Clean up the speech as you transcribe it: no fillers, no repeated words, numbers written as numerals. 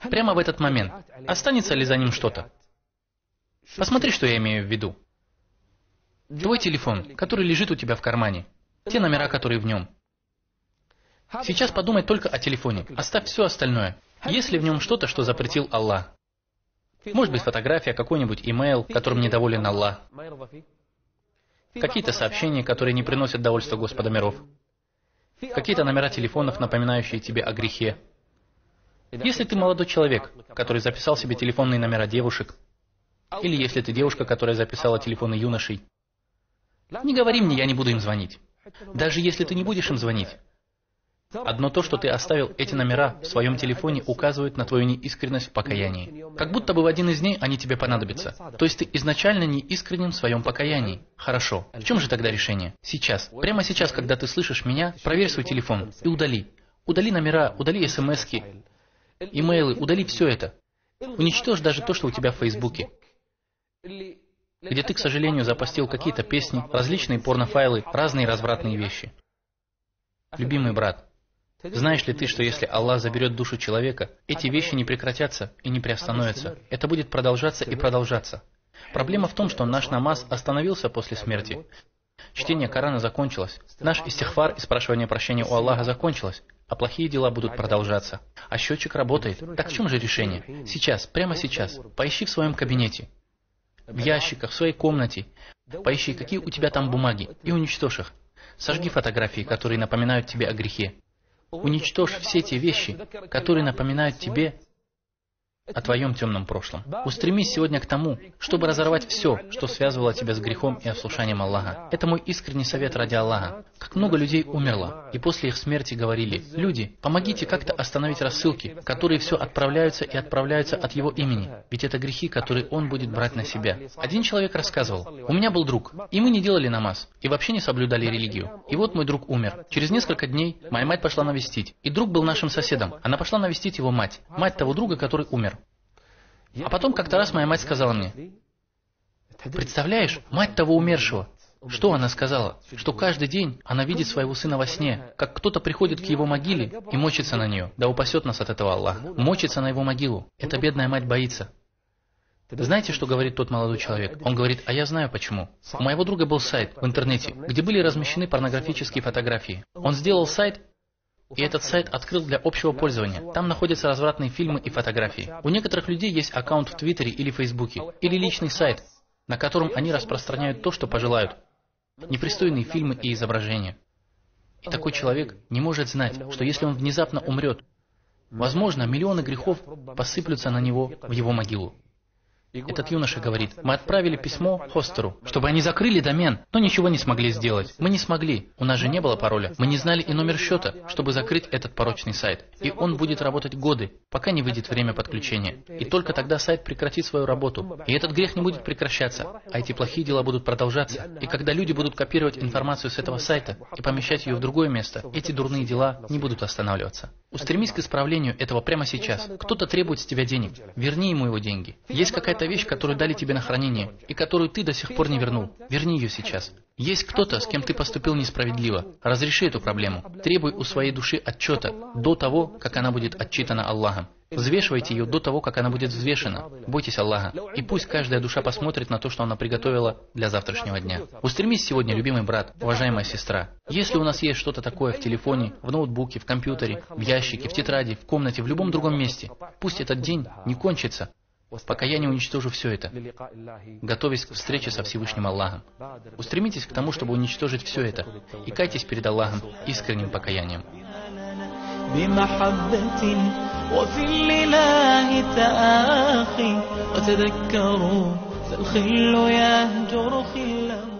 Прямо в этот момент. Останется ли за ним что-то? Посмотри, что я имею в виду. Твой телефон, который лежит у тебя в кармане. Те номера, которые в нем. Сейчас подумай только о телефоне. Оставь все остальное. Есть ли в нем что-то, что запретил Аллах? Может быть, фотография, какой-нибудь имейл, которым недоволен Аллах. Какие-то сообщения, которые не приносят довольства Господа миров. Какие-то номера телефонов, напоминающие тебе о грехе. Если ты молодой человек, который записал себе телефонные номера девушек, или если ты девушка, которая записала телефоны юношей, не говори мне, я не буду им звонить. Даже если ты не будешь им звонить, одно то, что ты оставил эти номера в своем телефоне, указывает на твою неискренность в покаянии. Как будто бы в один из дней они тебе понадобятся. То есть ты изначально неискренен в своем покаянии. Хорошо. В чем же тогда решение? Сейчас. Прямо сейчас, когда ты слышишь меня, проверь свой телефон и удали. Удали номера, удали смски, имейлы, удали все это. Уничтожь даже то, что у тебя в Фейсбуке, где ты, к сожалению, запостил какие-то песни, различные порнофайлы, разные развратные вещи. Любимый брат, знаешь ли ты, что если Аллах заберет душу человека, эти вещи не прекратятся и не приостановятся? Это будет продолжаться и продолжаться. Проблема в том, что наш намаз остановился после смерти. Чтение Корана закончилось. Наш истихфар и спрашивание прощения у Аллаха закончилось. А плохие дела будут продолжаться. А счетчик работает. Так в чем же решение? Сейчас, прямо сейчас, поищи в своем кабинете, в ящиках, в своей комнате, поищи, какие у тебя там бумаги, и уничтожь их. Сожги фотографии, которые напоминают тебе о грехе. Уничтожь все те вещи, которые напоминают тебе о твоем темном прошлом. Устремись сегодня к тому, чтобы разорвать все, что связывало тебя с грехом и ослушанием Аллаха. Это мой искренний совет ради Аллаха. Как много людей умерло, и после их смерти говорили: «Люди, помогите как-то остановить рассылки, которые все отправляются и отправляются от его имени, ведь это грехи, которые он будет брать на себя». Один человек рассказывал: «У меня был друг, и мы не делали намаз, и вообще не соблюдали религию. И вот мой друг умер. Через несколько дней моя мать пошла навестить, и друг был нашим соседом. Она пошла навестить его мать того друга, который умер. А потом как-то раз моя мать сказала мне: представляешь, мать того умершего». Что она сказала? Что каждый день она видит своего сына во сне, как кто-то приходит к его могиле и мочится на нее. Да упасет нас от этого Аллах. Мочится на его могилу. Эта бедная мать боится. Знаете, что говорит тот молодой человек? Он говорит: а я знаю почему. У моего друга был сайт в интернете, где были размещены порнографические фотографии. Он сделал сайт, и этот сайт открыл для общего пользования. Там находятся развратные фильмы и фотографии. У некоторых людей есть аккаунт в Твиттере или Фейсбуке, или личный сайт, на котором они распространяют то, что пожелают. Непристойные фильмы и изображения. И такой человек не может знать, что если он внезапно умрет, возможно, миллионы грехов посыплются на него в его могилу. Этот юноша говорит: мы отправили письмо хостеру, чтобы они закрыли домен, но ничего не смогли сделать. Мы не смогли. У нас же не было пароля. Мы не знали и номер счета, чтобы закрыть этот порочный сайт. И он будет работать годы, пока не выйдет время подключения. И только тогда сайт прекратит свою работу. И этот грех не будет прекращаться, а эти плохие дела будут продолжаться. И когда люди будут копировать информацию с этого сайта и помещать ее в другое место, эти дурные дела не будут останавливаться. Устремись к исправлению этого прямо сейчас. Кто-то требует с тебя денег. Верни ему его деньги. Есть какая-то вещь, которую дали тебе на хранение, и которую ты до сих пор не вернул. Верни ее сейчас. Есть кто-то, с кем ты поступил несправедливо. Разреши эту проблему. Требуй у своей души отчета до того, как она будет отчитана Аллахом. Взвешивайте ее до того, как она будет взвешена. Бойтесь Аллаха. И пусть каждая душа посмотрит на то, что она приготовила для завтрашнего дня. Устремись сегодня, любимый брат, уважаемая сестра. Если у нас есть что-то такое в телефоне, в ноутбуке, в компьютере, в ящике, в тетради, в комнате, в любом другом месте, пусть этот день не кончится, пока я не уничтожу все это, готовясь к встрече со Всевышним Аллахом. Устремитесь к тому, чтобы уничтожить все это, и кайтесь перед Аллахом искренним покаянием. وفي الإله تآخي وتذكروا فالخل يهجر خله